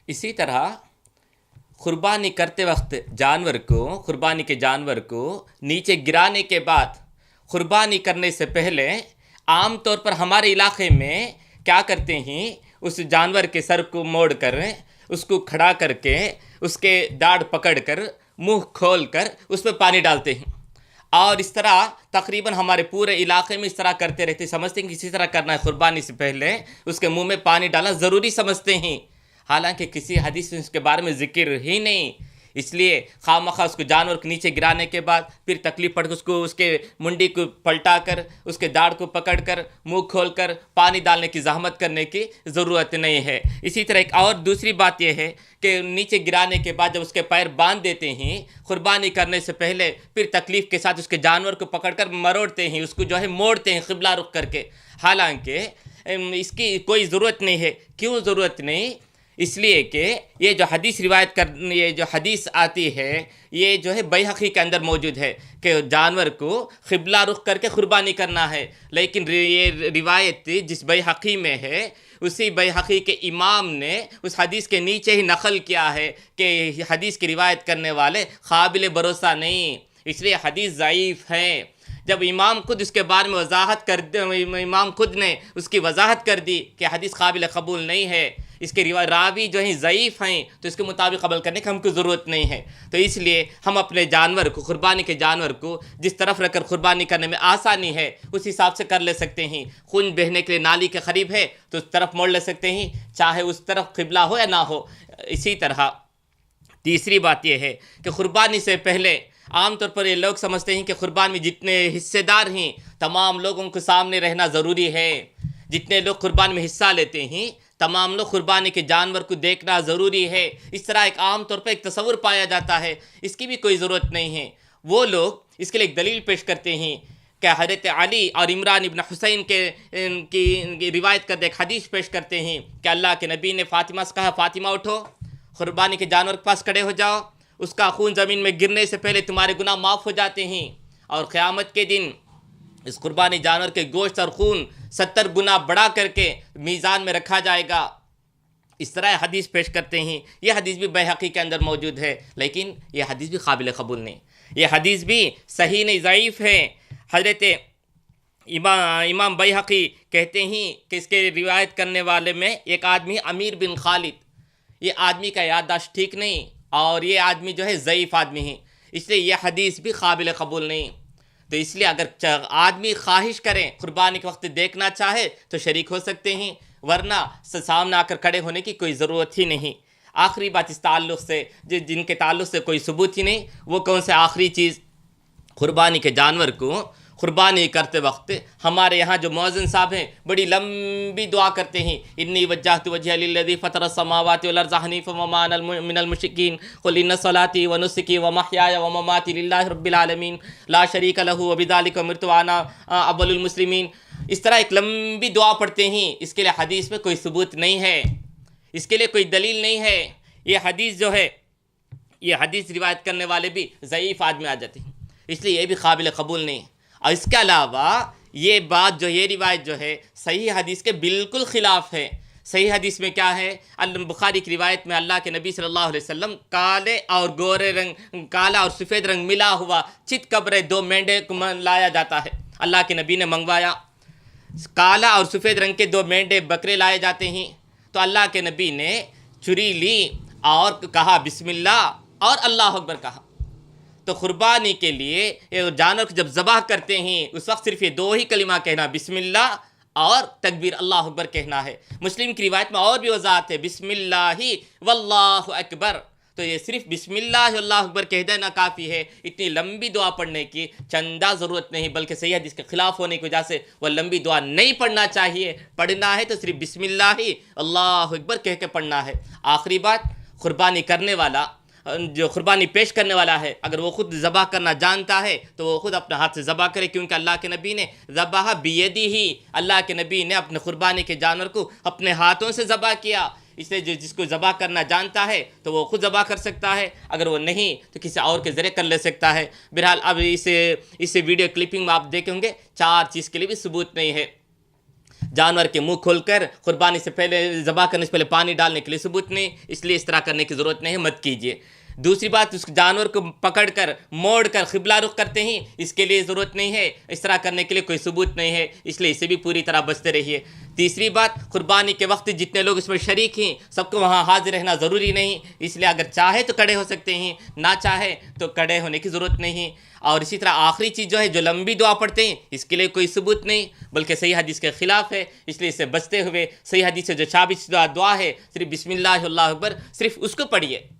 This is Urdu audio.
اسی طرح قربانی کرتے وقت قربانی کے جانور کو نیچے گرانے کے بعد قربانی کرنے سے پہلے عام طور پر ہمارے علاقے میں کیا کرتے ہیں، اس جانور کے سر کو موڑ کر اس کو کھڑا کر کے اس کے داڑھ پکڑ کر منہ کھول کر اس پہ پانی ڈالتے ہیں، اور اس طرح تقریباً ہمارے پورے علاقے میں اس طرح کرتے رہتے، سمجھتے ہیں کہ اسی طرح کرنا ہے، قربانی سے پہلے اس کے منہ میں پانی ڈالنا ضروری سمجھتے ہیں، حالانکہ کسی حدیث میں اس کے بارے میں ذکر ہی نہیں۔ اس لیے خواہ مخواہ اس کو جانور کے نیچے گرانے کے بعد پھر تکلیف پڑ کے اس کے منڈی کو پلٹا کر اس کے داڑھ کو پکڑ کر منہ کھول کر پانی ڈالنے کی زحمت کرنے کی ضرورت نہیں ہے۔ اسی طرح ایک اور دوسری بات یہ ہے کہ نیچے گرانے کے بعد جب اس کے پیر باندھ دیتے ہیں قربانی کرنے سے پہلے، پھر تکلیف کے ساتھ اس کے جانور کو پکڑ کر مروڑتے ہیں، اس کو جو ہے موڑتے ہیں قبلہ رخ کر کے، حالانکہ اس کی کوئی ضرورت نہیں ہے۔ کیوں ضرورت نہیں؟ اس لیے کہ یہ جو حدیث یہ جو حدیث آتی ہے یہ جو ہے بیہقی کے اندر موجود ہے کہ جانور کو قبلہ رخ کر کے قربانی کرنا ہے، لیکن یہ روایت جس بیہقی میں ہے اسی بیہقی کے امام نے اس حدیث کے نیچے ہی نقل کیا ہے کہ حدیث کی روایت کرنے والے قابل بھروسہ نہیں، اس لیے حدیث ضعیف ہے۔ جب امام خود اس کے بارے میں امام خود نے اس کی وضاحت کر دی کہ حدیث قابل قبول نہیں ہے، اس کے راوی جو ہیں ضعیف ہیں، تو اس کے مطابق قبول کرنے کی ہم کو ضرورت نہیں ہے۔ تو اس لیے ہم اپنے جانور کو، قربانی کے جانور کو جس طرف رکھ کر قربانی کرنے میں آسانی ہے اس حساب سے کر لے سکتے ہیں۔ خون بہنے کے لیے نالی کے قریب ہے تو اس طرف موڑ لے سکتے ہیں، چاہے اس طرف قبلہ ہو یا نہ ہو۔ اسی طرح تیسری بات یہ ہے کہ قربانی سے پہلے عام طور پر یہ لوگ سمجھتے ہیں کہ قربانی میں جتنے حصے دار ہیں تمام لوگوں کے سامنے رہنا ضروری ہے، جتنے لوگ قربانی میں حصہ لیتے ہیں تمام لوگ قربانی کے جانور کو دیکھنا ضروری ہے، اس طرح ایک عام طور پر ایک تصور پایا جاتا ہے، اس کی بھی کوئی ضرورت نہیں ہے۔ وہ لوگ اس کے لیے ایک دلیل پیش کرتے ہیں کہ حضرت علی اور عمران ابن حسین کی روایت کرتے ایک حدیث پیش کرتے ہیں کہ اللہ کے نبی نے فاطمہ سے کہا، فاطمہ اٹھو، قربانی کے جانور کے پاس کھڑے ہو جاؤ، اس کا خون زمین میں گرنے سے پہلے تمہارے گناہ معاف ہو جاتے ہیں، اور قیامت کے دن اس قربانی جانور کے گوشت اور خون 70 گنا بڑھا کر کے میزان میں رکھا جائے گا۔ اس طرح حدیث پیش کرتے ہیں۔ یہ حدیث بھی بیہقی کے اندر موجود ہے، لیکن یہ حدیث بھی قابل قبول نہیں، یہ حدیث بھی صحیح نہیں، ضعیف ہے۔ حضرت امام بیہقی کہتے ہیں کہ اس کے روایت کرنے والے میں ایک آدمی امیر بن خالد، یہ آدمی کا یادداشت ٹھیک نہیں، اور یہ آدمی جو ہے ضعیف آدمی ہے، اس لیے یہ حدیث بھی قابل قبول نہیں۔ تو اس لیے اگر آدمی خواہش کریں قربانی کے وقت دیکھنا چاہے تو شریک ہو سکتے ہیں، ورنہ سامنے آ کر کھڑے ہونے کی کوئی ضرورت ہی نہیں۔ آخری بات اس تعلق سے جن کے تعلق سے کوئی ثبوت ہی نہیں، وہ کون سے آخری چیز، قربانی کے جانور کو قربانی کرتے وقت ہمارے یہاں جو مؤذن صاحب ہیں بڑی لمبی دعا کرتے ہیں، انی وجہت وجہی للذی فطر السماوات والارض حنیفا وما انا من المشرکین قل ان صلاتی ونسکی ومحیای ومماتی للہ رب العالمین لا شریک لہ وبذلک امرت وانا اول المسلمین۔ اس طرح ایک لمبی دعا پڑھتے ہیں، اس کے لیے حدیث میں کوئی ثبوت نہیں ہے، اس کے لیے کوئی دلیل نہیں ہے۔ یہ حدیث جو ہے، یہ حدیث روایت کرنے والے بھی ضعیف آدمی آ جاتے ہیں، اس لیے یہ بھی قابل قبول نہیں۔ اور اس کے علاوہ یہ بات جو یہ روایت جو ہے صحیح حدیث کے بالکل خلاف ہے۔ صحیح حدیث میں کیا ہے؟ بخاری کی روایت میں اللہ کے نبی صلی اللہ علیہ وسلم کالے اور گورے رنگ، کالا اور سفید رنگ ملا ہوا چت قبرے 2 مینڈے کو لایا جاتا ہے، اللہ کے نبی نے منگوایا، کالا اور سفید رنگ کے 2 مینڈے بکرے لائے جاتے ہیں، تو اللہ کے نبی نے چھری لی اور کہا بسم اللہ اور اللہ اکبر کہا۔ تو قربانی کے لیے جانور کو جب ذبح کرتے ہیں اس وقت صرف یہ 2 ہی کلمہ کہنا، بسم اللہ اور تکبیر اللہ اکبر کہنا ہے۔ مسلم کی روایت میں اور بھی وضاحت ہے، بسم اللہ واللہ اکبر، تو یہ صرف بسم اللہ اللہ اکبر کہہ دینا کافی ہے، اتنی لمبی دعا پڑھنے کی چندہ ضرورت نہیں، بلکہ صحیح حدیث کے خلاف ہونے کی وجہ سے وہ لمبی دعا نہیں پڑھنا چاہیے، پڑھنا ہے تو صرف بسم اللہ اللہ اکبر کہہ کے پڑھنا ہے۔ آخری بات، قربانی کرنے والا، جو قربانی پیش کرنے والا ہے، اگر وہ خود ذبح کرنا جانتا ہے تو وہ خود اپنے ہاتھ سے ذبح کرے، کیونکہ اللہ کے نبی نے ذبح بیدی ہی، اللہ کے نبی نے اپنے قربانی کے جانور کو اپنے ہاتھوں سے ذبح کیا، اس لیے جس کو ذبح کرنا جانتا ہے تو وہ خود ذبح کر سکتا ہے، اگر وہ نہیں تو کسی اور کے ذریعے کر لے سکتا ہے۔ بہرحال اب اس ویڈیو کلپنگ میں آپ دیکھیں گے 4 چیز کے لیے بھی ثبوت نہیں ہے۔ جانور کے منہ کھول کر قربانی سے پہلے ذبح کرنے سے پہلے پانی ڈالنے کے لیے ثبوت نہیں، اس لیے اس طرح کرنے کی ضرورت نہیں ہے، مت کیجیے۔ دوسری بات، اس جانور کو پکڑ کر موڑ کر قبلہ رخ کرتے ہیں، اس کے لیے ضرورت نہیں ہے، اس طرح کرنے کے لیے کوئی ثبوت نہیں ہے، اس لیے اسے بھی پوری طرح بچتے رہیے۔ تیسری بات، قربانی کے وقت جتنے لوگ اس میں شریک ہیں سب کو وہاں حاضر رہنا ضروری نہیں، اس لیے اگر چاہے تو کھڑے ہو سکتے ہیں، نہ چاہے تو کھڑے ہونے کی ضرورت نہیں۔ اور اسی طرح آخری چیز جو ہے، جو لمبی دعا پڑھتے ہیں، اس کے لیے کوئی ثبوت نہیں، بلکہ صحیح حدیث کے خلاف ہے، اس لیے اس سے بچتے ہوئے صحیح حدیث سے جو ثابت شدہ دعا ہے، صرف بسم اللہ اللہ اکبر، صرف اس کو پڑھیے۔